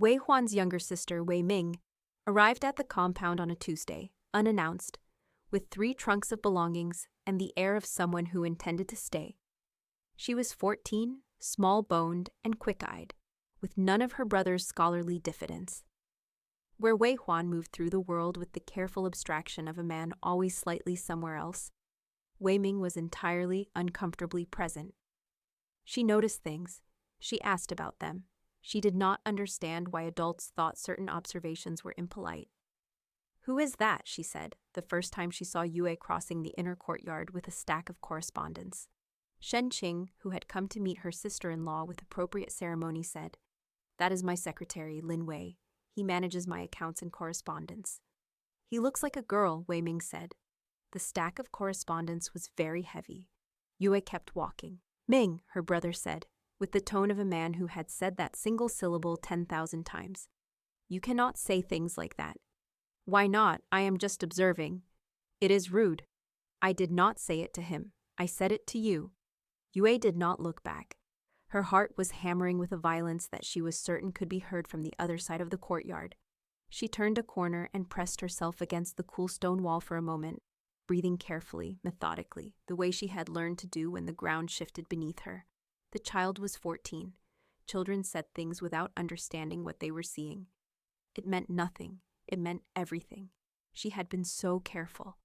Wei Huan's younger sister, Wei Ming, arrived at the compound on a Tuesday, unannounced, with 3 trunks of belongings and the air of someone who intended to stay. She was 14, small-boned, and quick-eyed, with none of her brother's scholarly diffidence. Where Wei Huan moved through the world with the careful abstraction of a man always slightly somewhere else, Wei Ming was entirely uncomfortably present. She noticed things. She asked about them. She did not understand why adults thought certain observations were impolite. "Who is that?" she said, the first time she saw Yue crossing the inner courtyard with a stack of correspondence. Shen Qing, who had come to meet her sister-in-law with appropriate ceremony, said, "That is my secretary, Lin Wei. He manages my accounts and correspondence." "He looks like a girl," Wei Ming said. The stack of correspondence was very heavy. Yue kept walking. "Ming," her brother said, with the tone of a man who had said that single syllable 10,000 times. "You cannot say things like that." "Why not? I am just observing." "It is rude." "I did not say it to him. I said it to you." Yue did not look back. Her heart was hammering with a violence that she was certain could be heard from the other side of the courtyard. She turned a corner and pressed herself against the cool stone wall for a moment, breathing carefully, methodically, the way she had learned to do when the ground shifted beneath her. The child was 14. Children said things without understanding what they were seeing. It meant nothing. It meant everything. She had been so careful.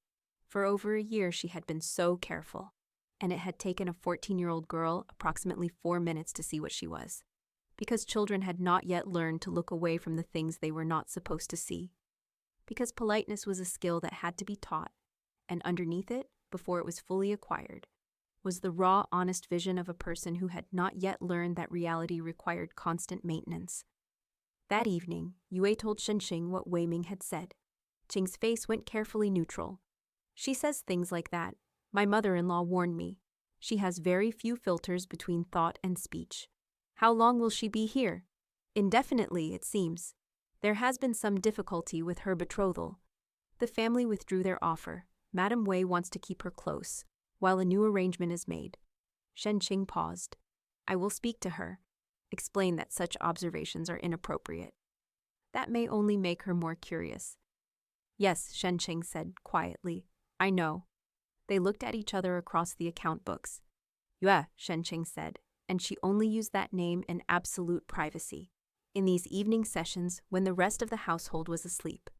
For over a year she had been so careful. And it had taken a 14-year-old girl approximately 4 minutes to see what she was. Because children had not yet learned to look away from the things they were not supposed to see. Because politeness was a skill that had to be taught. And underneath it, before it was fully acquired, was the raw, honest vision of a person who had not yet learned that reality required constant maintenance. That evening, Yue told Shen Qing what Wei Ming had said. Qing's face went carefully neutral. "She says things like that. My mother-in-law warned me. She has very few filters between thought and speech. How long will she be here?" "Indefinitely, it seems. There has been some difficulty with her betrothal. The family withdrew their offer. Madame Wei wants to keep her close, while a new arrangement is made." Shen Qing paused. "I will speak to her. Explain that such observations are inappropriate. That may only make her more curious." "Yes," Shen Qing said quietly. "I know." They looked at each other across the account books. "Yue," Shen Qing said, and she only used that name in absolute privacy, in these evening sessions when the rest of the household was asleep.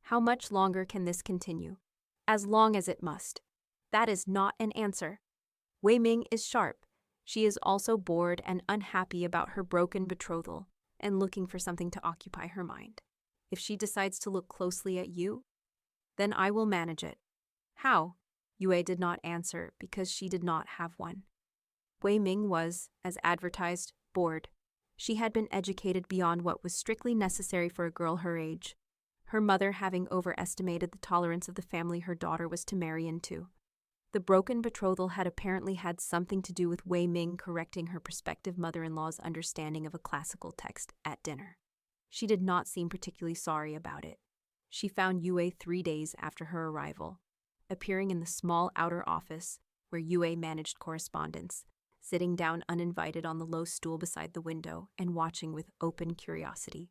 "How much longer can this continue?" "As long as it must." "That is not an answer." Wei Ming is sharp. She is also bored and unhappy about her broken betrothal and looking for something to occupy her mind. If she decides to look closely at you, then I will manage it. "How?" Yue did not answer because she did not have one. Wei Ming was, as advertised, bored. She had been educated beyond what was strictly necessary for a girl her age, her mother having overestimated the tolerance of the family her daughter was to marry into. The broken betrothal had apparently had something to do with Wei Ming correcting her prospective mother-in-law's understanding of a classical text at dinner. She did not seem particularly sorry about it. She found Yue 3 days after her arrival, appearing in the small outer office where Yue managed correspondence, sitting down uninvited on the low stool beside the window and watching with open curiosity.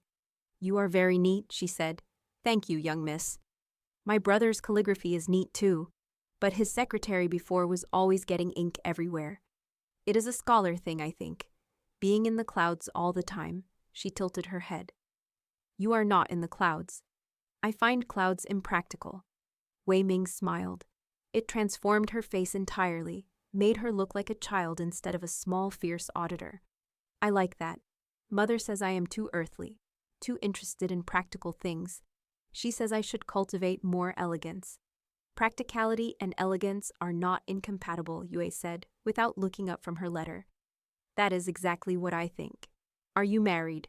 "You are very neat," she said. "Thank you, young miss. My brother's calligraphy is neat too, but his secretary before was always getting ink everywhere. It is a scholar thing, I think. Being in the clouds all the time." She tilted her head. "You are not in the clouds. I find clouds impractical." Wei Ming smiled. It transformed her face entirely, made her look like a child instead of a small, fierce auditor. "I like that. Mother says I am too earthly, too interested in practical things. She says I should cultivate more elegance." "Practicality and elegance are not incompatible," Yue said, without looking up from her letter. "That is exactly what I think. Are you married?"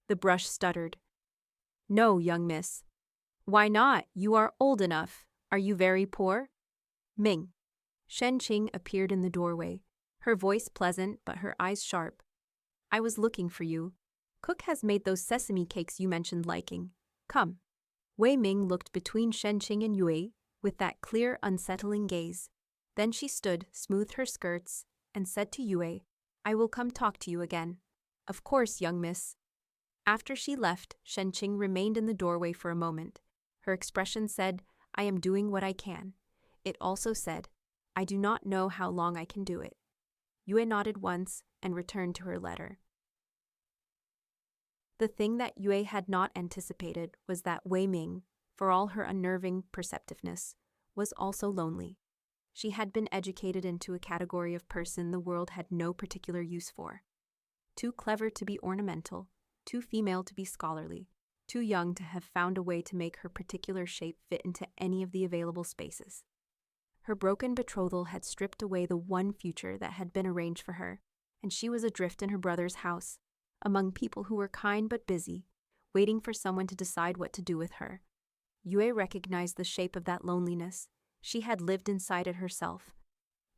The brush stuttered. "No, young miss." "Why not? You are old enough. Are you very poor?" "Ming." Shen Qing appeared in the doorway, her voice pleasant but her eyes sharp. "I was looking for you. Cook has made those sesame cakes you mentioned liking. Come." Wei Ming looked between Shen Qing and Yue with that clear, unsettling gaze. Then she stood, smoothed her skirts, and said to Yue, "I will come talk to you again." "Of course, young miss." After she left, Shen Qing remained in the doorway for a moment. Her expression said, "I am doing what I can." It also said, "I do not know how long I can do it." Yue nodded once and returned to her letter. The thing that Yue had not anticipated was that Wei Ming, for all her unnerving perceptiveness, was also lonely. She had been educated into a category of person the world had no particular use for. Too clever to be ornamental, too female to be scholarly, too young to have found a way to make her particular shape fit into any of the available spaces. Her broken betrothal had stripped away the one future that had been arranged for her, and she was adrift in her brother's house, among people who were kind but busy, waiting for someone to decide what to do with her. Yue recognized the shape of that loneliness. She had lived inside it herself.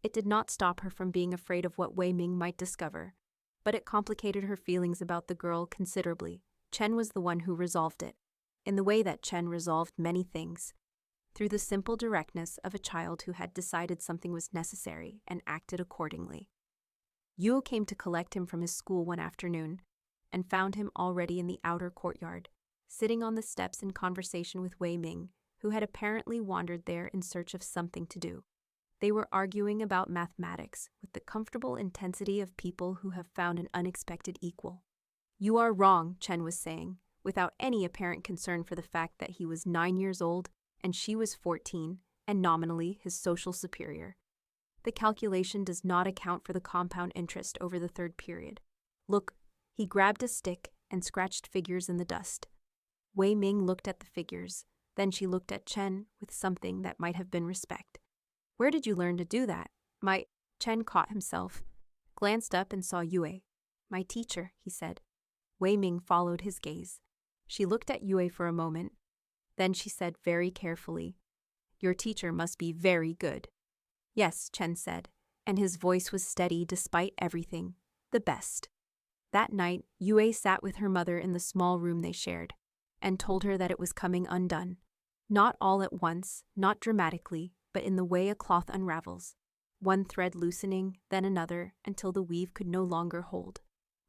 It did not stop her from being afraid of what Wei Ming might discover, but it complicated her feelings about the girl considerably. Chen was the one who resolved it, in the way that Chen resolved many things, through the simple directness of a child who had decided something was necessary and acted accordingly. Yue came to collect him from his school one afternoon, and found him already in the outer courtyard, sitting on the steps in conversation with Wei Ming, who had apparently wandered there in search of something to do. They were arguing about mathematics with the comfortable intensity of people who have found an unexpected equal. "You are wrong," Chen was saying, without any apparent concern for the fact that he was 9 years old and she was 14, and nominally his social superior. "The calculation does not account for the compound interest over the third period. Look." He grabbed a stick and scratched figures in the dust. Wei Ming looked at the figures, then she looked at Chen with something that might have been respect. "Where did you learn to do that?" Chen caught himself, glanced up and saw Yue. "My teacher," he said. Wei Ming followed his gaze. She looked at Yue for a moment. Then she said very carefully, "Your teacher must be very good." "Yes," Chen said, and his voice was steady despite everything. "The best." That night, Yue sat with her mother in the small room they shared, and told her that it was coming undone. Not all at once, not dramatically, but in the way a cloth unravels, one thread loosening, then another, until the weave could no longer hold.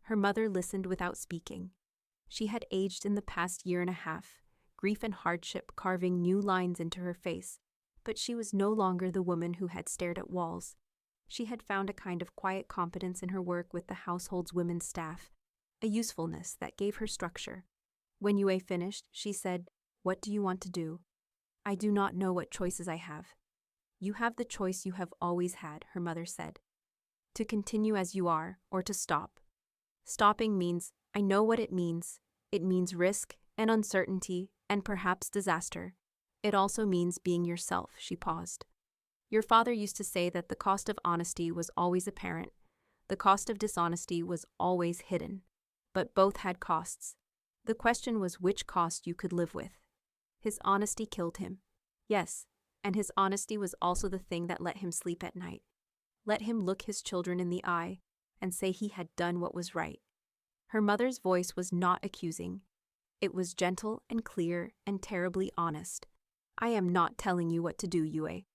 Her mother listened without speaking. She had aged in the past year and a half, grief and hardship carving new lines into her face, but she was no longer the woman who had stared at walls. She had found a kind of quiet competence in her work with the household's women's staff, a usefulness that gave her structure. When Yue finished, she said, "What do you want to do?" "I do not know what choices I have." "You have the choice you have always had," her mother said. "To continue as you are, or to stop. Stopping means, I know what it means. It means risk and uncertainty and perhaps disaster. It also means being yourself." She paused. "Your father used to say that the cost of honesty was always apparent. The cost of dishonesty was always hidden. But both had costs. The question was which cost you could live with. His honesty killed him. Yes, and his honesty was also the thing that let him sleep at night. Let him look his children in the eye and say he had done what was right." Her mother's voice was not accusing. It was gentle and clear and terribly honest. "I am not telling you what to do, Yue.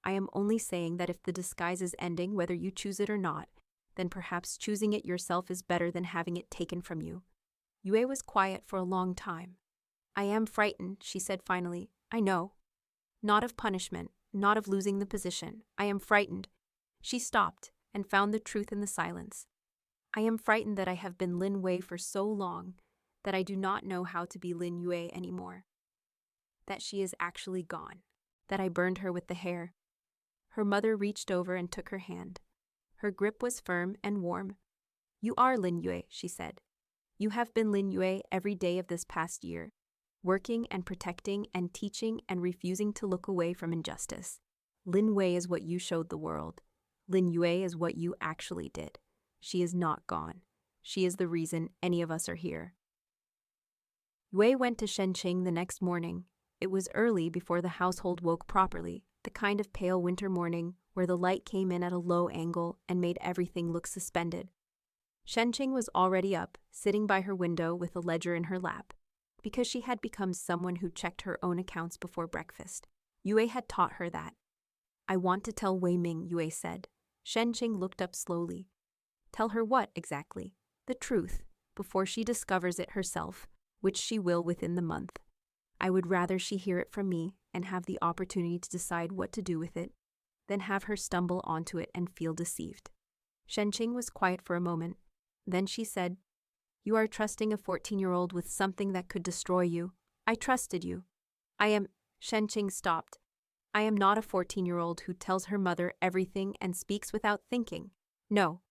I am only saying that if the disguise is ending whether you choose it or not, then perhaps choosing it yourself is better than having it taken from you." Yue was quiet for a long time. "I am frightened," she said finally. "I know. Not of punishment, not of losing the position. I am frightened." She stopped and found the truth in the silence. "I am frightened that I have been Lin Wei for so long that I do not know how to be Lin Yue anymore. That she is actually gone. That I burned her with the hair." Her mother reached over and took her hand. Her grip was firm and warm. "You are Lin Yue," she said. "You have been Lin Yue every day of this past year, working and protecting and teaching and refusing to look away from injustice. Lin Wei is what you showed the world. Lin Yue is what you actually did. She is not gone. She is the reason any of us are here." Yue went to Shen Qing the next morning. It was early before the household woke properly, the kind of pale winter morning where the light came in at a low angle and made everything look suspended. Shen Qing was already up, sitting by her window with a ledger in her lap, because she had become someone who checked her own accounts before breakfast. Yue had taught her that. "I want to tell Wei Ming," Yue said. Shen Qing looked up slowly. "Tell her what, exactly?" "The truth, before she discovers it herself, which she will within the month. I would rather she hear it from me and have the opportunity to decide what to do with it, than have her stumble onto it and feel deceived. Shen Qing was quiet for a moment. Then she said, "You are trusting a 14-year-old with something that could destroy you. I trusted you. Shen Qing stopped. I am not a 14-year-old who tells her mother everything and speaks without thinking. No.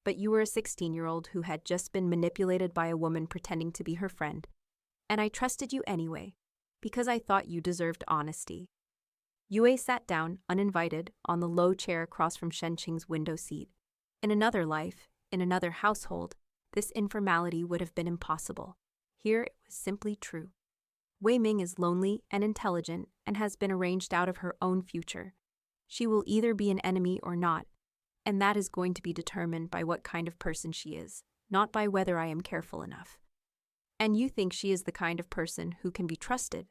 But you were a 16-year-old who had just been manipulated by a woman pretending to be her friend. And I trusted you anyway, because I thought you deserved honesty." Yue sat down, uninvited, on the low chair across from Shen Qing's window seat. In another life, in another household, this informality would have been impossible. Here it was simply true. Wei Ming is lonely and intelligent and has been arranged out of her own future. She will either be an enemy or not, and that is going to be determined by what kind of person she is, not by whether I am careful enough. And you think she is the kind of person who can be trusted?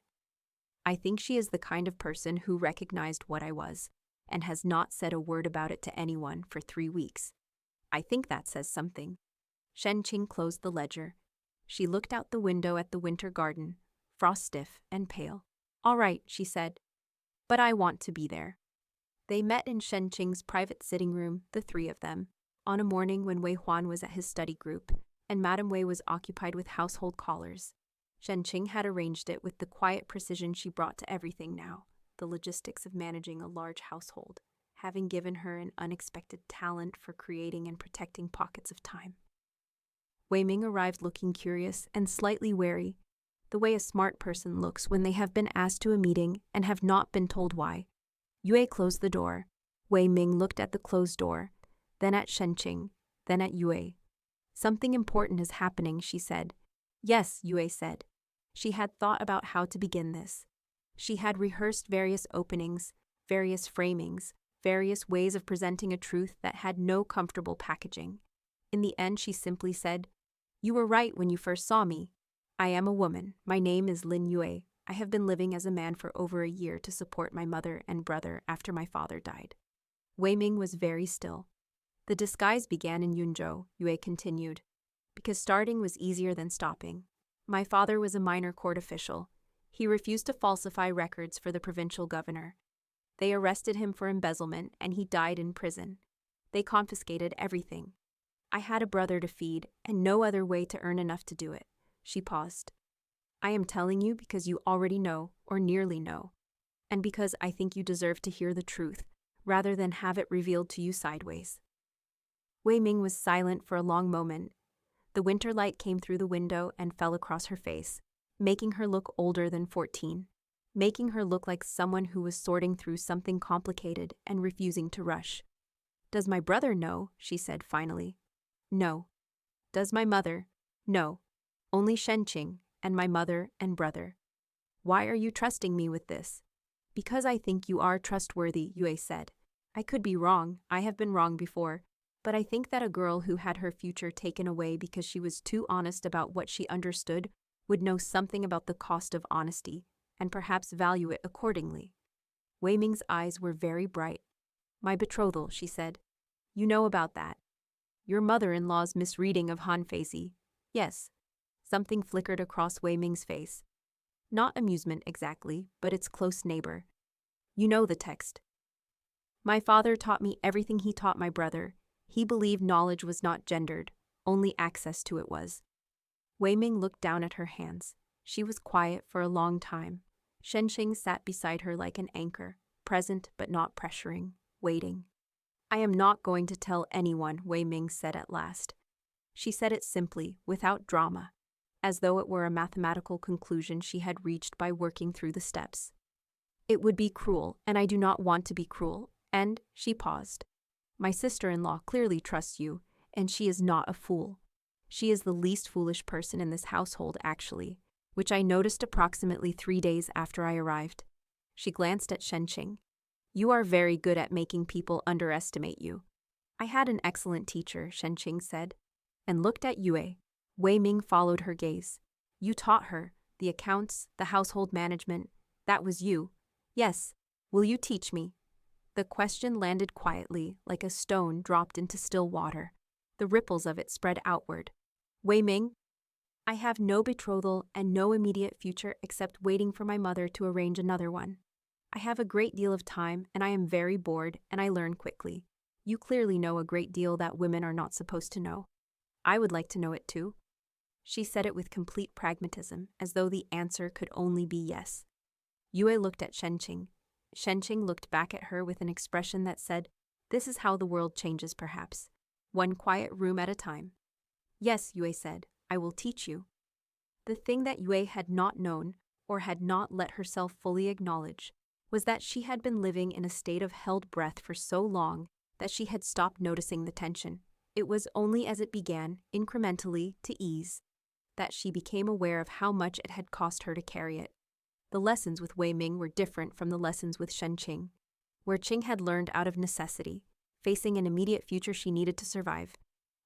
I think she is the kind of person who recognized what I was, and has not said a word about it to anyone for 3 weeks. I think that says something. Shen Qing closed the ledger. She looked out the window at the winter garden, frost-stiff and pale. "All right," she said, "but I want to be there." They met in Shen Qing's private sitting room, the three of them, on a morning when Wei Huan was at his study group, and Madame Wei was occupied with household callers. Shen Qing had arranged it with the quiet precision she brought to everything now, the logistics of managing a large household, having given her an unexpected talent for creating and protecting pockets of time. Wei Ming arrived looking curious and slightly wary, the way a smart person looks when they have been asked to a meeting and have not been told why. Yue closed the door. Wei Ming looked at the closed door, then at Shen Qing, then at Yue. "Something important is happening," she said. "Yes," Yue said. She had thought about how to begin this. She had rehearsed various openings, various framings, various ways of presenting a truth that had no comfortable packaging. In the end, she simply said, "You were right when you first saw me. I am a woman. My name is Lin Yue. I have been living as a man for over a year to support my mother and brother after my father died." Wei Ming was very still. "The disguise began in Yunzhou," Yue continued, "because starting was easier than stopping. My father was a minor court official. He refused to falsify records for the provincial governor. They arrested him for embezzlement, and he died in prison. They confiscated everything. I had a brother to feed, and no other way to earn enough to do it." She paused. "I am telling you because you already know, or nearly know, and because I think you deserve to hear the truth, rather than have it revealed to you sideways." Wei Ming was silent for a long moment. The winter light came through the window and fell across her face, making her look older than 14, making her look like someone who was sorting through something complicated and refusing to rush. "Does my brother know?" she said finally. "No." "Does my mother?" "No. Only Shen Qing, and my mother and brother." "Why are you trusting me with this?" "Because I think you are trustworthy," Yue said. "I could be wrong, I have been wrong before, but I think that a girl who had her future taken away because she was too honest about what she understood would know something about the cost of honesty, and perhaps value it accordingly." Wei Ming's eyes were very bright. "My betrothal," she said. "You know about that. Your mother-in-law's misreading of Han Feizi." "Yes." Something flickered across Wei Ming's face. "Not amusement exactly, but its close neighbor. You know the text. My father taught me everything he taught my brother. He believed knowledge was not gendered, only access to it was." Wei Ming looked down at her hands. She was quiet for a long time. Shen Qing sat beside her like an anchor, present but not pressuring, waiting. "I am not going to tell anyone," Wei Ming said at last. She said it simply, without drama, as though it were a mathematical conclusion she had reached by working through the steps. "It would be cruel, and I do not want to be cruel, and," she paused, "my sister-in-law clearly trusts you, and she is not a fool. She is the least foolish person in this household, actually, which I noticed approximately 3 days after I arrived." She glanced at Shen Qing. "You are very good at making people underestimate you." "I had an excellent teacher," Shen Qing said, and looked at Yue. Wei Ming followed her gaze. "You taught her, the accounts, the household management. That was you." "Yes. Will you teach me?" The question landed quietly, like a stone dropped into still water. The ripples of it spread outward. "Wei Ming, I have no betrothal and no immediate future except waiting for my mother to arrange another one. I have a great deal of time and I am very bored and I learn quickly. You clearly know a great deal that women are not supposed to know. I would like to know it too. She said it with complete pragmatism, as though the answer could only be yes. Yue looked at Shen Qing. Shen Qing looked back at her with an expression that said, "This is how the world changes perhaps. One quiet room at a time." "Yes," Yue said, "I will teach you." The thing that Yue had not known, or had not let herself fully acknowledge, was that she had been living in a state of held breath for so long that she had stopped noticing the tension. It was only as it began, incrementally, to ease, that she became aware of how much it had cost her to carry it. The lessons with Wei Ming were different from the lessons with Shen Qing. Where Qing had learned out of necessity, facing an immediate future she needed to survive,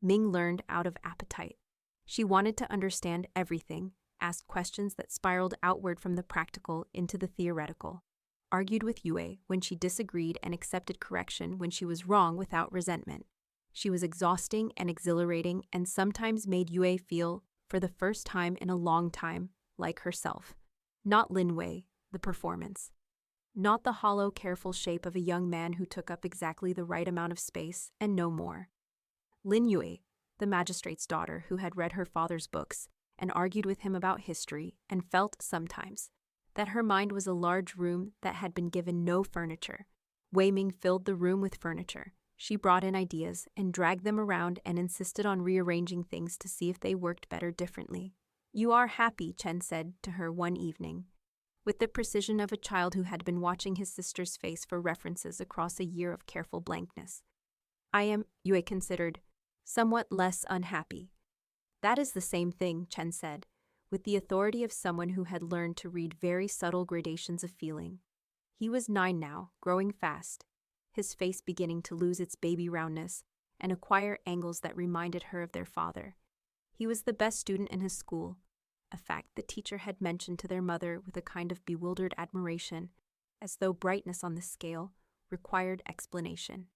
Ming learned out of appetite. She wanted to understand everything, asked questions that spiraled outward from the practical into the theoretical, argued with Yue when she disagreed and accepted correction when she was wrong without resentment. She was exhausting and exhilarating and sometimes made Yue feel, for the first time in a long time, like herself. Not Lin Wei, the performance. Not the hollow, careful shape of a young man who took up exactly the right amount of space and no more. Lin Yue, the magistrate's daughter who had read her father's books and argued with him about history and felt sometimes that her mind was a large room that had been given no furniture. Wei Ming filled the room with furniture. She brought in ideas and dragged them around and insisted on rearranging things to see if they worked better differently. "You are happy," Chen said to her one evening, with the precision of a child who had been watching his sister's face for references across a year of careful blankness. "I am," Yue considered, "somewhat less unhappy." "That is the same thing," Chen said, with the authority of someone who had learned to read very subtle gradations of feeling. He was 9 now, growing fast, his face beginning to lose its baby roundness and acquire angles that reminded her of their father. He was the best student in his school, a fact the teacher had mentioned to their mother with a kind of bewildered admiration, as though brightness on this scale required explanation.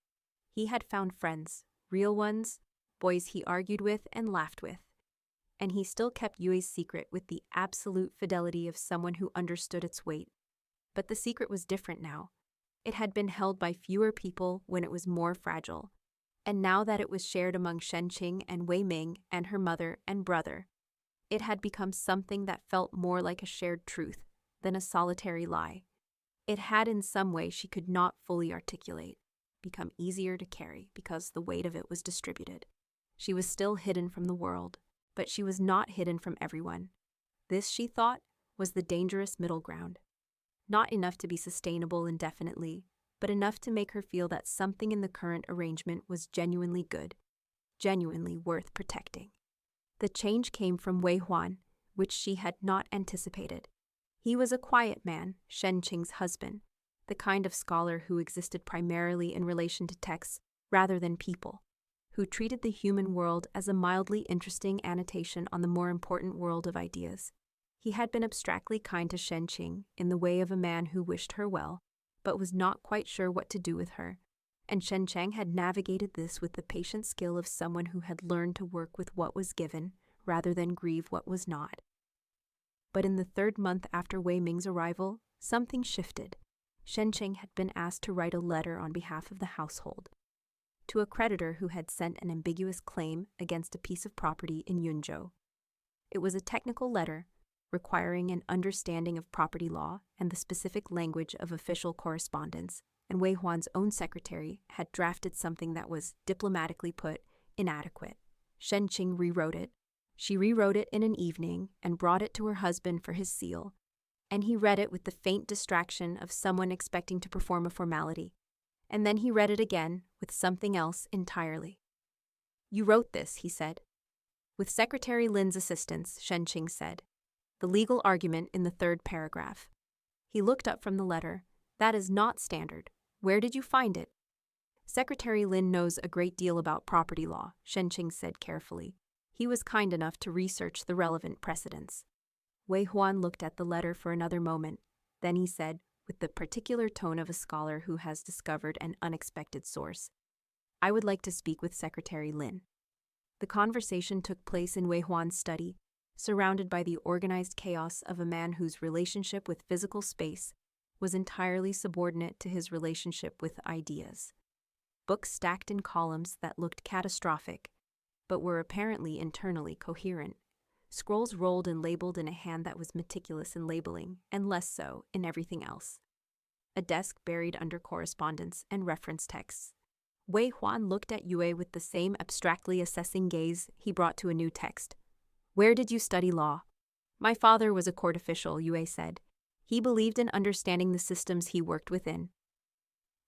He had found friends, real ones, boys he argued with and laughed with, and he still kept Yue's secret with the absolute fidelity of someone who understood its weight. But the secret was different now. It had been held by fewer people when it was more fragile, and now that it was shared among Shen Qing and Wei Ming and her mother and brother, it had become something that felt more like a shared truth than a solitary lie. It had in some way she could not fully articulate, become easier to carry because the weight of it was distributed. She was still hidden from the world, but she was not hidden from everyone. This, she thought, was the dangerous middle ground. Not enough to be sustainable indefinitely, but enough to make her feel that something in the current arrangement was genuinely good, genuinely worth protecting. The change came from Wei Huan, which she had not anticipated. He was a quiet man, Shen Qing's husband, the kind of scholar who existed primarily in relation to texts rather than people, who treated the human world as a mildly interesting annotation on the more important world of ideas. He had been abstractly kind to Shen Qing in the way of a man who wished her well, but was not quite sure what to do with her, and Shen Qing had navigated this with the patient skill of someone who had learned to work with what was given rather than grieve what was not. But in the 3rd month after Wei Ming's arrival, something shifted. Shen Qing had been asked to write a letter on behalf of the household to a creditor who had sent an ambiguous claim against a piece of property in Yunzhou. It was a technical letter requiring an understanding of property law and the specific language of official correspondence, and Wei Huan's own secretary had drafted something that was, diplomatically put, inadequate. Shen Qing rewrote it. She rewrote it in an evening and brought it to her husband for his seal, and he read it with the faint distraction of someone expecting to perform a formality. And then he read it again with something else entirely. "You wrote this," he said. "With Secretary Lin's assistance," Shen Qing said. "The legal argument in the 3rd paragraph." He looked up from the letter. "That is not standard. Where did you find it?" "Secretary Lin knows a great deal about property law," Shen Qing said carefully. "He was kind enough to research the relevant precedents." Wei Huan looked at the letter for another moment. Then he said, with the particular tone of a scholar who has discovered an unexpected source, "I would like to speak with Secretary Lin." The conversation took place in Wei Huan's study, surrounded by the organized chaos of a man whose relationship with physical space was entirely subordinate to his relationship with ideas. Books stacked in columns that looked catastrophic, but were apparently internally coherent. Scrolls rolled and labeled in a hand that was meticulous in labeling, and less so in everything else. A desk buried under correspondence and reference texts. Wei Huan looked at Yue with the same abstractly assessing gaze he brought to a new text. "Where did you study law?" "My father was a court official," Yue said. "He believed in understanding the systems he worked within."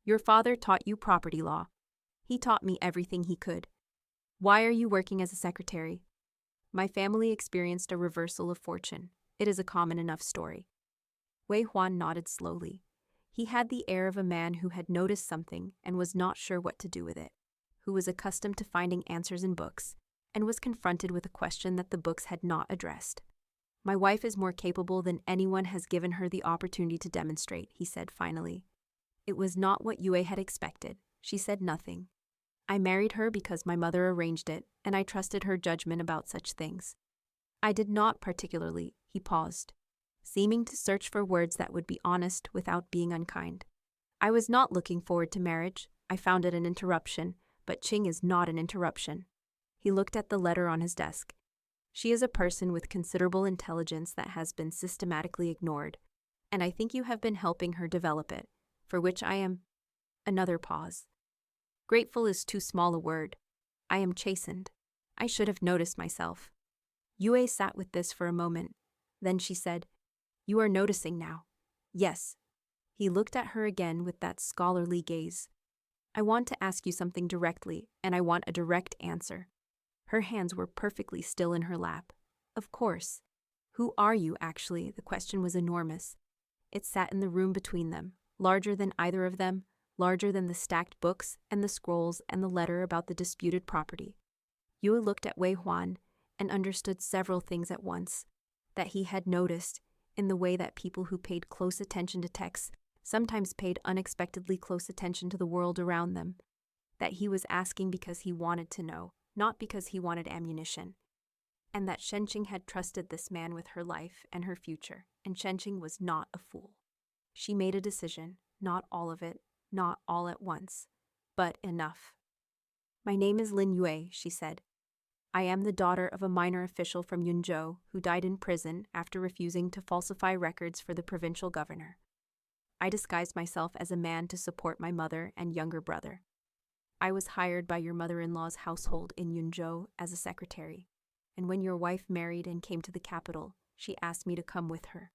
"Your father taught you property law." "He taught me everything he could." "Why are you working as a secretary?" "My family experienced a reversal of fortune. It is a common enough story." Wei Huan nodded slowly. He had the air of a man who had noticed something and was not sure what to do with it, who was accustomed to finding answers in books, and was confronted with a question that the books had not addressed. "My wife is more capable than anyone has given her the opportunity to demonstrate," he said finally. It was not what Yue had expected. She said nothing. "I married her because my mother arranged it, and I trusted her judgment about such things." "I did not particularly," he paused, seeming to search for words that would be honest without being unkind. "I was not looking forward to marriage. I found it an interruption, but Qing is not an interruption." He looked at the letter on his desk. "She is a person with considerable intelligence that has been systematically ignored, and I think you have been helping her develop it, for which I am—" Another pause. "Grateful is too small a word. I am chastened. I should have noticed myself." Yue sat with this for a moment. Then she said, "You are noticing now." "Yes." He looked at her again with that scholarly gaze. "I want to ask you something directly, and I want a direct answer." Her hands were perfectly still in her lap. "Of course." "Who are you, actually?" The question was enormous. It sat in the room between them, larger than either of them, larger than the stacked books and the scrolls and the letter about the disputed property. Yue looked at Wei Huan and understood several things at once that he had noticed, in the way that people who paid close attention to texts sometimes paid unexpectedly close attention to the world around them, that he was asking because he wanted to know, not because he wanted ammunition, and that Shen Qing had trusted this man with her life and her future, and Shen Qing was not a fool. She made a decision, not all of it, not all at once, but enough. "My name is Lin Yue," she said. "I am the daughter of a minor official from Yunzhou who died in prison after refusing to falsify records for the provincial governor. I disguised myself as a man to support my mother and younger brother. I was hired by your mother-in-law's household in Yunzhou as a secretary, and when your wife married and came to the capital, she asked me to come with her."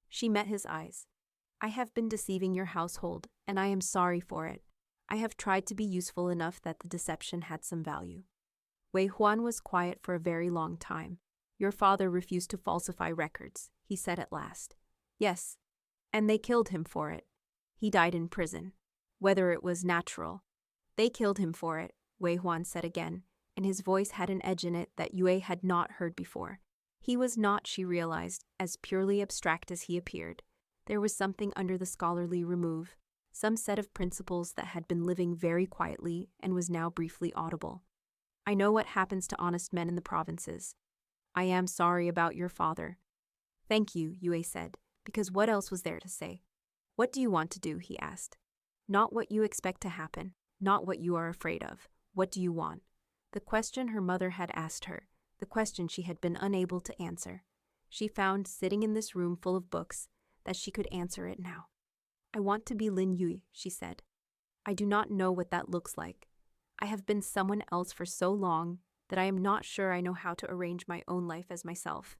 She met his eyes. "I have been deceiving your household, and I am sorry for it. I have tried to be useful enough that the deception had some value." Wei Huan was quiet for a very long time. "Your father refused to falsify records," he said at last. "Yes. And they killed him for it. He died in prison. Whether it was natural—" "They killed him for it," Wei Huan said again, and his voice had an edge in it that Yue had not heard before. He was not, she realized, as purely abstract as he appeared. There was something under the scholarly remove, some set of principles that had been living very quietly and was now briefly audible. "I know what happens to honest men in the provinces. I am sorry about your father." "Thank you," Yue said, because what else was there to say? "What do you want to do?" he asked. "Not what you expect to happen, not what you are afraid of. What do you want?" The question her mother had asked her, the question she had been unable to answer. She found, sitting in this room full of books, that she could answer it now. "I want to be Lin Yue," she said. "I do not know what that looks like. I have been someone else for so long that I am not sure I know how to arrange my own life as myself.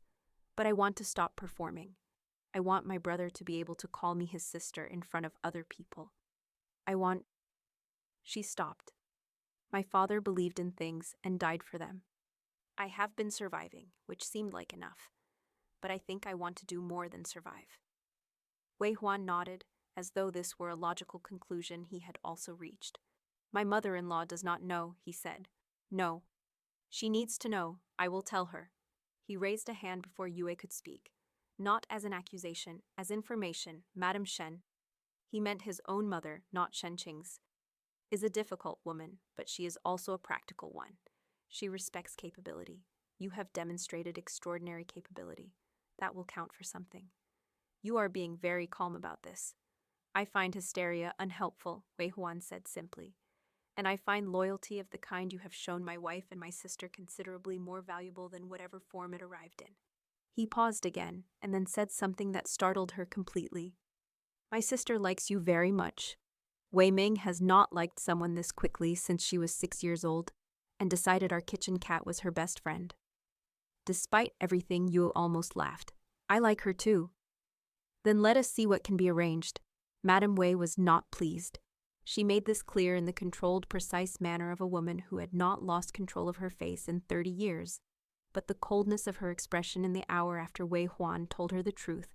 But I want to stop performing. I want my brother to be able to call me his sister in front of other people. I want—" She stopped. "My father believed in things and died for them. I have been surviving, which seemed like enough. But I think I want to do more than survive." Wei Huan nodded, as though this were a logical conclusion he had also reached. "My mother-in-law does not know," he said. "No. She needs to know. I will tell her." He raised a hand before Yue could speak. "Not as an accusation, as information, Madame Shen." He meant his own mother, not Shen Qing's. "Is a difficult woman, but she is also a practical one. She respects capability. You have demonstrated extraordinary capability. That will count for something. You are being very calm about this. I find hysteria unhelpful, Wei Huan said simply, and I find loyalty of the kind you have shown my wife and my sister considerably more valuable than whatever form it arrived in. He paused again, and then said something that startled her completely. My sister likes you very much. Wei Ming has not liked someone this quickly since she was 6 years old, and decided our kitchen cat was her best friend. Despite everything, Yue almost laughed. I like her too. Then let us see what can be arranged. Madame Wei was not pleased. She made this clear in the controlled, precise manner of a woman who had not lost control of her face in 30 years. But the coldness of her expression in the hour after Wei Huan told her the truth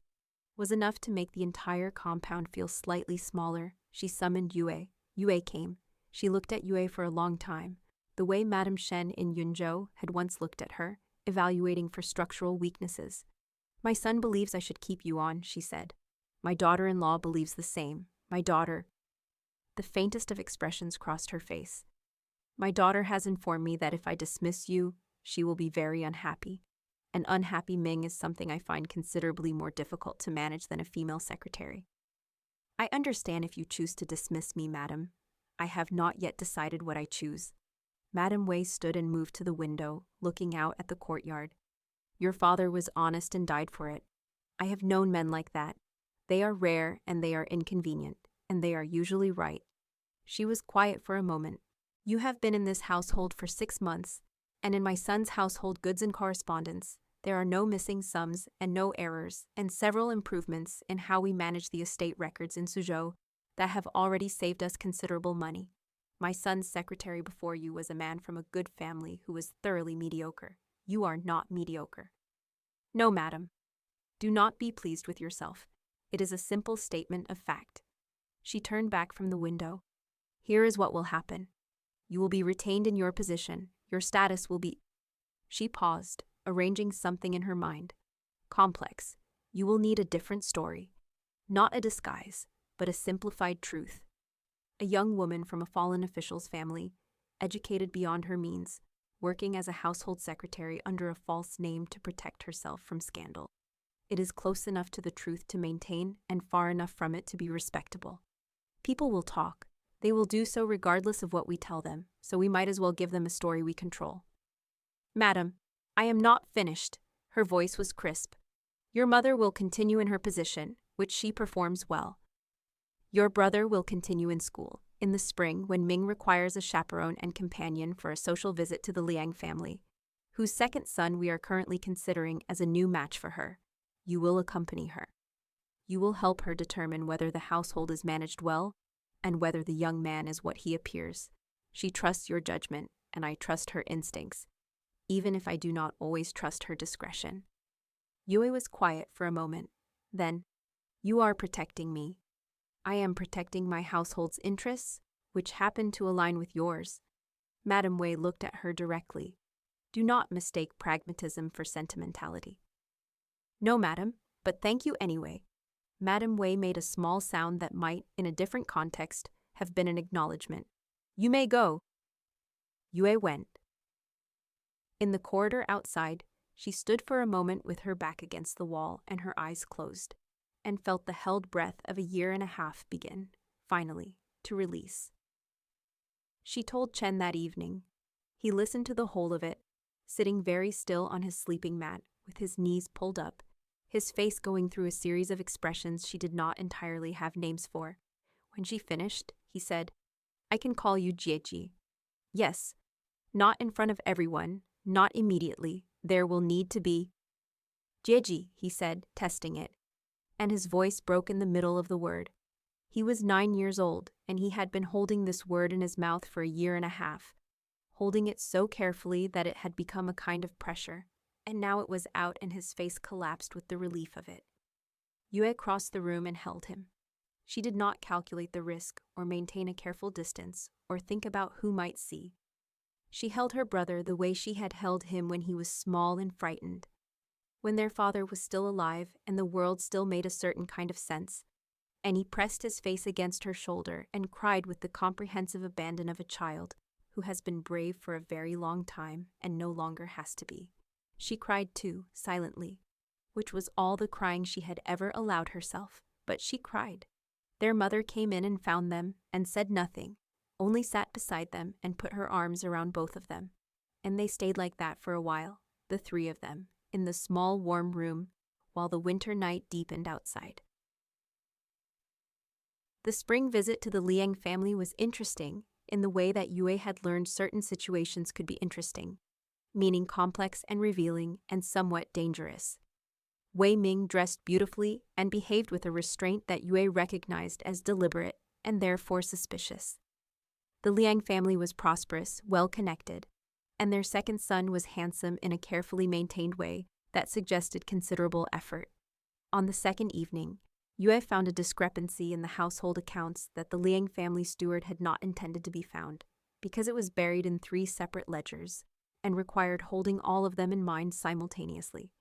was enough to make the entire compound feel slightly smaller. She summoned Yue. Yue came. She looked at Yue for a long time, the way Madame Shen in Yunzhou had once looked at her, evaluating for structural weaknesses. My son believes I should keep you on, she said. My daughter-in-law believes the same. My daughter. The faintest of expressions crossed her face. My daughter has informed me that if I dismiss you, she will be very unhappy. An unhappy Ming is something I find considerably more difficult to manage than a female secretary. I understand if you choose to dismiss me, madam. I have not yet decided what I choose. Madame Wei stood and moved to the window, looking out at the courtyard. Your father was honest and died for it. I have known men like that. They are rare and they are inconvenient, and they are usually right. She was quiet for a moment. You have been in this household for 6 months, and in my son's household goods and correspondence, there are no missing sums and no errors, and several improvements in how we manage the estate records in Suzhou that have already saved us considerable money. My son's secretary before you was a man from a good family who was thoroughly mediocre. You are not mediocre. No, madam. Do not be pleased with yourself. It is a simple statement of fact. She turned back from the window. Here is what will happen. You will be retained in your position. Your status will be... She paused, arranging something in her mind. Complex. You will need a different story. Not a disguise, but a simplified truth. A young woman from a fallen official's family, educated beyond her means, working as a household secretary under a false name to protect herself from scandal. It is close enough to the truth to maintain and far enough from it to be respectable. People will talk. They will do so regardless of what we tell them, so we might as well give them a story we control. Madam, I am not finished. Her voice was crisp. Your mother will continue in her position, which she performs well. Your brother will continue in school. In the spring, when Ming requires a chaperone and companion for a social visit to the Liang family, whose second son we are currently considering as a new match for her, you will accompany her. You will help her determine whether the household is managed well and whether the young man is what he appears. She trusts your judgment, and I trust her instincts, even if I do not always trust her discretion. Yue was quiet for a moment. Then, you are protecting me. I am protecting my household's interests, which happen to align with yours. Madame Wei looked at her directly. Do not mistake pragmatism for sentimentality. No, madam, but thank you anyway. Madame Wei made a small sound that might, in a different context, have been an acknowledgement. You may go. Yue went. In the corridor outside, she stood for a moment with her back against the wall and her eyes closed, and felt the held breath of 1.5 years begin, finally, to release. She told Chen that evening. He listened to the whole of it, sitting very still on his sleeping mat, with his knees pulled up, his face going through a series of expressions she did not entirely have names for. When she finished, he said, I can call you Jieji. Yes, not in front of everyone, not immediately. There will need to be... Jieji, he said, testing it, and his voice broke in the middle of the word. He was 9 years old, and he had been holding this word in his mouth for 1.5 years, holding it so carefully that it had become a kind of pressure, and now it was out and his face collapsed with the relief of it. Yue crossed the room and held him. She did not calculate the risk or maintain a careful distance or think about who might see. She held her brother the way she had held him when he was small and frightened, when their father was still alive and the world still made a certain kind of sense, and he pressed his face against her shoulder and cried with the comprehensive abandon of a child who has been brave for a very long time and no longer has to be. She cried too, silently, which was all the crying she had ever allowed herself, but she cried. Their mother came in and found them and said nothing, only sat beside them and put her arms around both of them. And they stayed like that for a while, the three of them, in the small warm room, while the winter night deepened outside. The spring visit to the Liang family was interesting in the way that Yue had learned certain situations could be interesting, meaning complex and revealing and somewhat dangerous. Wei Ming dressed beautifully and behaved with a restraint that Yue recognized as deliberate and therefore suspicious. The Liang family was prosperous, well-connected, and their second son was handsome in a carefully maintained way that suggested considerable effort. On the second evening, Yue found a discrepancy in the household accounts that the Liang family steward had not intended to be found, because it was buried in 3 separate ledgers and required holding all of them in mind simultaneously.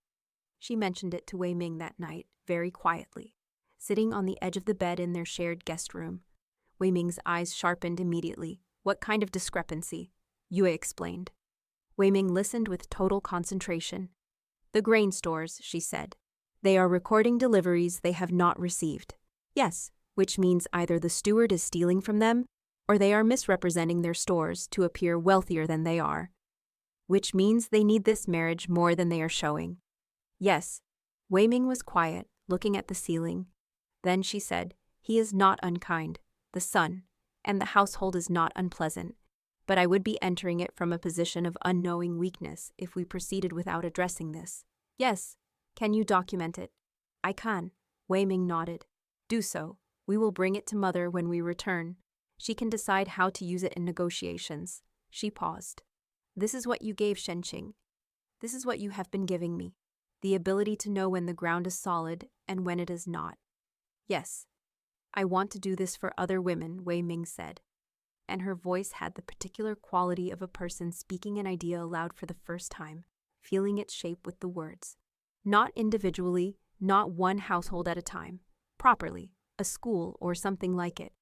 She mentioned it to Wei Ming that night, very quietly, sitting on the edge of the bed in their shared guest room. Wei Ming's eyes sharpened immediately. What kind of discrepancy? Yue explained. Wei Ming listened with total concentration. The grain stores, she said. They are recording deliveries they have not received. Yes, which means either the steward is stealing from them, or they are misrepresenting their stores to appear wealthier than they are. Which means they need this marriage more than they are showing. Yes. Wei Ming was quiet, looking at the ceiling. Then she said, he is not unkind, the son, and the household is not unpleasant, but I would be entering it from a position of unknowing weakness if we proceeded without addressing this. Yes. Can you document it? I can. Wei Ming nodded. Do so. We will bring it to Mother when we return. She can decide how to use it in negotiations. She paused. This is what you gave Shen Qing. This is what you have been giving me. The ability to know when the ground is solid and when it is not. Yes. I want to do this for other women, Wei Ming said. And her voice had the particular quality of a person speaking an idea aloud for the first time, feeling its shape with the words. Not individually, not one household at a time. Properly, a school or something like it.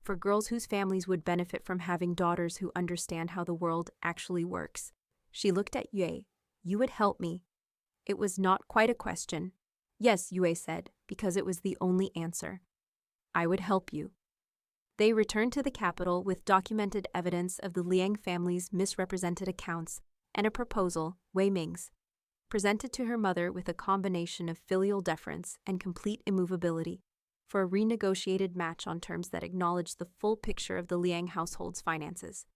For girls whose families would benefit from having daughters who understand how the world actually works. She looked at Yue. You would help me. It was not quite a question. Yes, Yue said, because it was the only answer. I would help you. They returned to the capital with documented evidence of the Liang family's misrepresented accounts and a proposal, Wei Ming's, presented to her mother with a combination of filial deference and complete immovability, for a renegotiated match on terms that acknowledged the full picture of the Liang household's finances.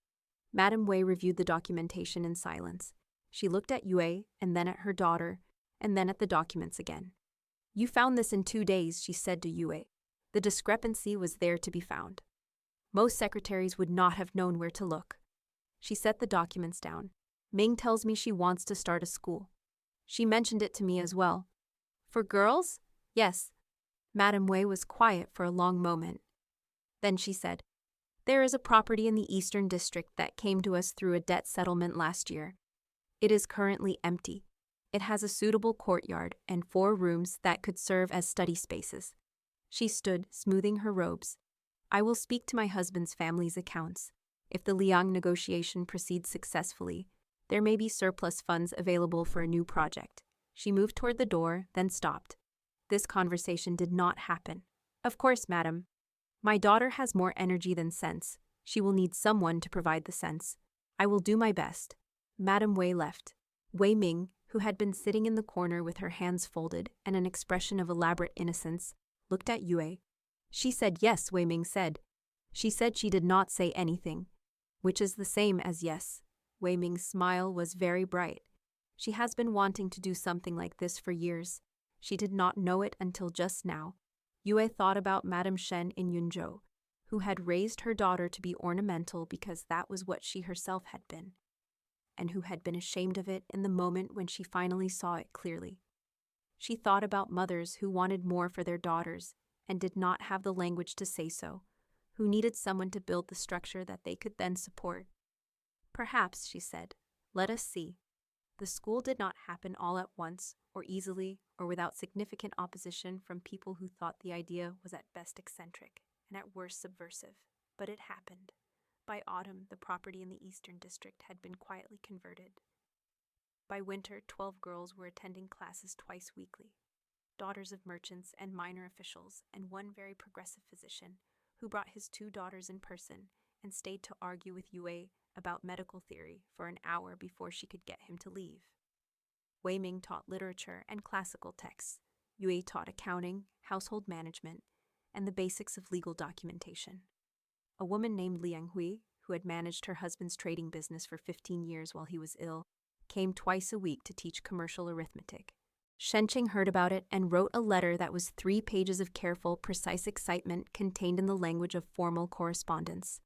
Madame Wei reviewed the documentation in silence. She looked at Yue, and then at her daughter, and then at the documents again. You found this in 2 days, she said to Yue. The discrepancy was there to be found. Most secretaries would not have known where to look. She set the documents down. Ming tells me she wants to start a school. She mentioned it to me as well. For girls? Yes. Madame Wei was quiet for a long moment. Then she said, there is a property in the Eastern District that came to us through a debt settlement last year. It is currently empty. It has a suitable courtyard and 4 rooms that could serve as study spaces. She stood, smoothing her robes. I will speak to my husband's family's accounts. If the Liang negotiation proceeds successfully, there may be surplus funds available for a new project. She moved toward the door, then stopped. This conversation did not happen. Of course, madam. My daughter has more energy than sense. She will need someone to provide the sense. I will do my best. Madame Wei left. Wei Ming, who had been sitting in the corner with her hands folded and an expression of elaborate innocence, looked at Yue. She said yes, Wei Ming said. She said she did not say anything, which is the same as yes. Wei Ming's smile was very bright. She has been wanting to do something like this for years. She did not know it until just now. Yue thought about Madame Shen in Yunzhou, who had raised her daughter to be ornamental because that was what she herself had been, and who had been ashamed of it in the moment when she finally saw it clearly. She thought about mothers who wanted more for their daughters and did not have the language to say so, who needed someone to build the structure that they could then support. Perhaps, she said, let us see. The school did not happen all at once, or easily, or without significant opposition from people who thought the idea was at best eccentric and at worst subversive, but it happened. By autumn, the property in the Eastern District had been quietly converted. By winter, 12 girls were attending classes twice weekly, daughters of merchants and minor officials, and one very progressive physician who brought his 2 daughters in person and stayed to argue with Yue about medical theory for an hour before she could get him to leave. Wei Ming taught literature and classical texts. Yue taught accounting, household management, and the basics of legal documentation. A woman named Liang Hui, who had managed her husband's trading business for 15 years while he was ill, came twice a week to teach commercial arithmetic. Shen Qing heard about it and wrote a letter that was 3 pages of careful, precise excitement contained in the language of formal correspondence,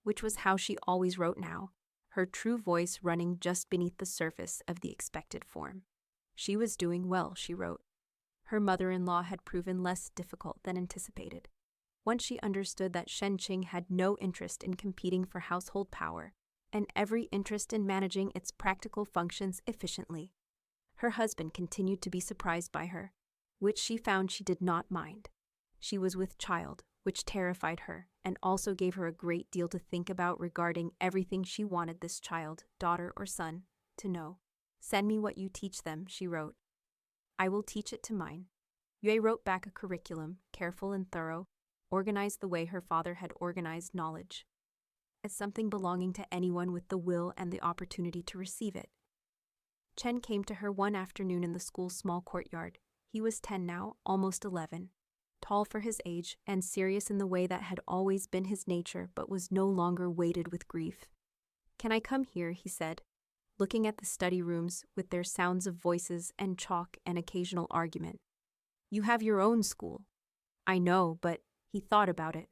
which was how she always wrote now, her true voice running just beneath the surface of the expected form. She was doing well, she wrote. Her mother-in-law had proven less difficult than anticipated. Once she understood that Shen Qing had no interest in competing for household power, and every interest in managing its practical functions efficiently. Her husband continued to be surprised by her, which she found she did not mind. She was with child, which terrified her, and also gave her a great deal to think about regarding everything she wanted this child, daughter or son, to know. "Send me what you teach them," she wrote. "I will teach it to mine." Yue wrote back a curriculum, careful and thorough, organized the way her father had organized knowledge, as something belonging to anyone with the will and the opportunity to receive it. Chen came to her one afternoon in the school's small courtyard. He was 10 now, almost 11, tall for his age and serious in the way that had always been his nature but was no longer weighted with grief. "Can I come here?" he said, looking at the study rooms with their sounds of voices and chalk and occasional argument. "You have your own school." "I know, but," he thought about it,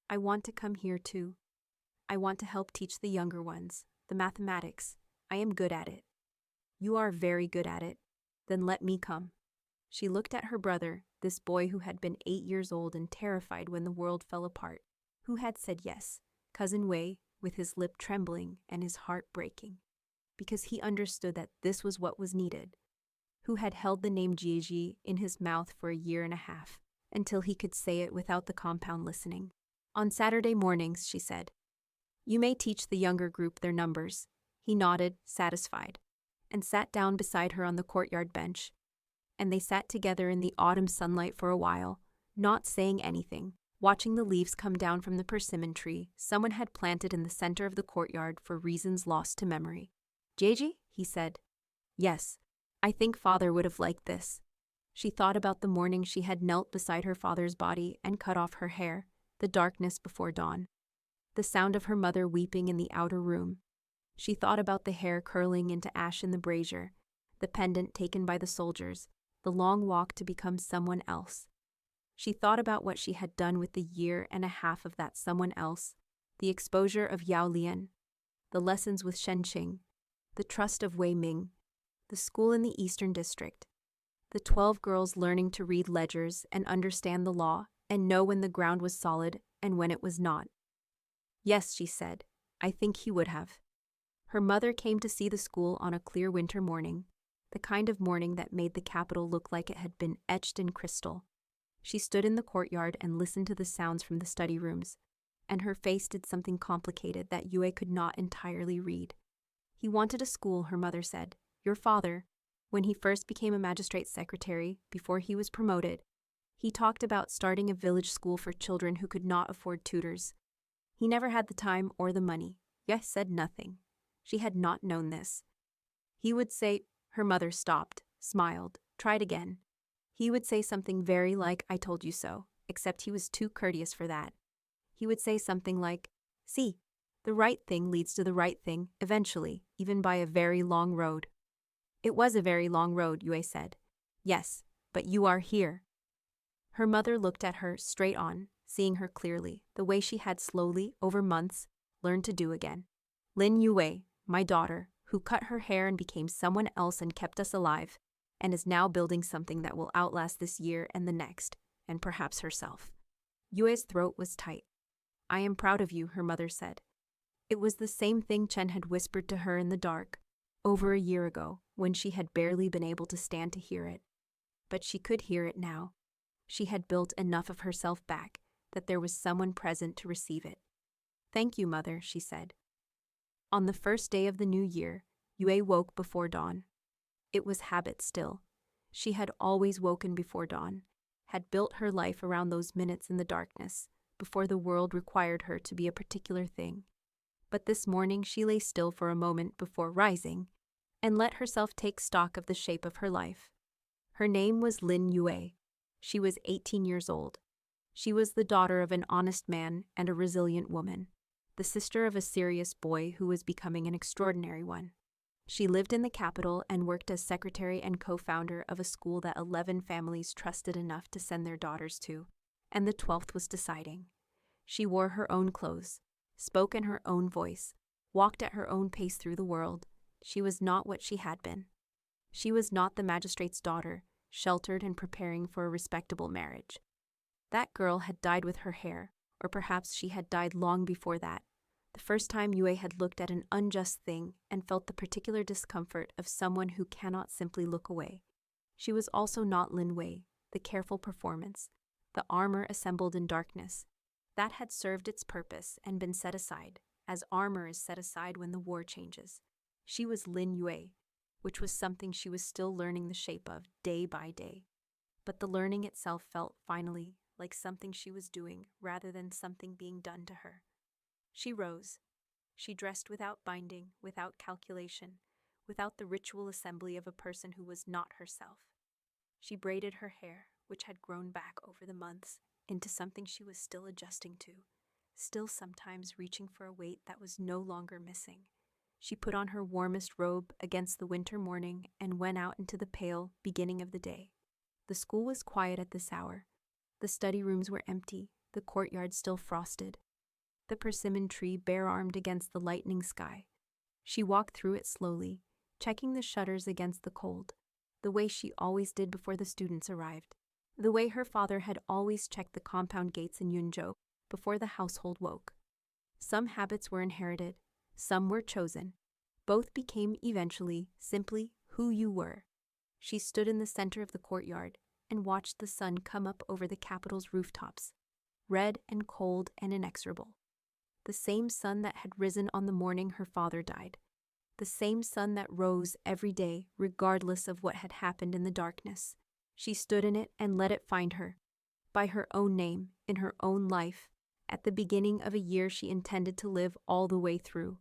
"I want to come here too. I want to help teach the younger ones, the mathematics. I am good at it." "You are very good at it. Then let me come." She looked at her brother, this boy who had been 8 years old and terrified when the world fell apart, who had said yes, Cousin Wei, with his lip trembling and his heart breaking, because he understood that this was what was needed, who had held the name Jieji in his mouth for a year and a half, until he could say it without the compound listening. "On Saturday mornings," she said, "you may teach the younger group their numbers." He nodded, satisfied, and sat down beside her on the courtyard bench, and they sat together in the autumn sunlight for a while, not saying anything, watching the leaves come down from the persimmon tree someone had planted in the center of the courtyard for reasons lost to memory. "Jeji?" he said. "Yes, I think father would have liked this." She thought about the morning she had knelt beside her father's body and cut off her hair, the darkness before dawn, the sound of her mother weeping in the outer room. She thought about the hair curling into ash in the brazier, the pendant taken by the soldiers, the long walk to become someone else. She thought about what she had done with the year and a half of that someone else, the exposure of Yao Lian, the lessons with Shen Qing, the trust of Wei Ming, the school in the Eastern District, the 12 girls learning to read ledgers and understand the law and know when the ground was solid and when it was not. "Yes," she said, "I think he would have." Her mother came to see the school on a clear winter morning, the kind of morning that made the capital look like it had been etched in crystal. She stood in the courtyard and listened to the sounds from the study rooms, and her face did something complicated that Yue could not entirely read. "He wanted a school," her mother said. "Your father, when he first became a magistrate's secretary, before he was promoted, he talked about starting a village school for children who could not afford tutors. He never had the time or the money." Yue said nothing. She had not known this. He would say, her mother stopped, smiled, tried again. He would say something very like, "I told you so," except he was too courteous for that. He would say something like, "See, the right thing leads to the right thing, eventually, even by a very long road." "It was a very long road," Yue said. "Yes, but you are here." Her mother looked at her straight on, seeing her clearly, the way she had slowly, over months, learned to do again. "Lin Yue, my daughter, who cut her hair and became someone else and kept us alive, and is now building something that will outlast this year and the next, and perhaps herself." Yue's throat was tight. "I am proud of you," her mother said. It was the same thing Chen had whispered to her in the dark, over a year ago, when she had barely been able to stand to hear it. But she could hear it now. She had built enough of herself back that there was someone present to receive it. "Thank you, mother," she said. On the first day of the new year, Yue woke before dawn. It was habit still. She had always woken before dawn, had built her life around those minutes in the darkness, before the world required her to be a particular thing. But this morning she lay still for a moment before rising, and let herself take stock of the shape of her life. Her name was Lin Yue. She was 18 years old. She was the daughter of an honest man and a resilient woman, the sister of a serious boy who was becoming an extraordinary one. She lived in the capital and worked as secretary and co-founder of a school that 11 families trusted enough to send their daughters to, and the 12th was deciding. She wore her own clothes, spoke in her own voice, walked at her own pace through the world. She was not what she had been. She was not the magistrate's daughter, sheltered and preparing for a respectable marriage. That girl had died with her hair, or perhaps she had died long before that, the first time Yue had looked at an unjust thing and felt the particular discomfort of someone who cannot simply look away. She was also not Lin Wei, the careful performance, the armor assembled in darkness. That had served its purpose and been set aside, as armor is set aside when the war changes. She was Lin Yue, which was something she was still learning the shape of day by day. But the learning itself felt, finally, like something she was doing rather than something being done to her. She rose. She dressed without binding, without calculation, without the ritual assembly of a person who was not herself. She braided her hair, which had grown back over the months, into something she was still adjusting to, still sometimes reaching for a weight that was no longer missing. She put on her warmest robe against the winter morning and went out into the pale beginning of the day. The school was quiet at this hour. The study rooms were empty, the courtyard still frosted, the persimmon tree bare-armed against the lightening sky. She walked through it slowly, checking the shutters against the cold, the way she always did before the students arrived, the way her father had always checked the compound gates in Yunzhou before the household woke. Some habits were inherited, some were chosen. Both became eventually simply who you were. She stood in the center of the courtyard and watched the sun come up over the capital's rooftops, red and cold and inexorable. The same sun that had risen on the morning her father died. The same sun that rose every day regardless of what had happened in the darkness. She stood in it and let it find her, by her own name, in her own life, at the beginning of a year she intended to live all the way through.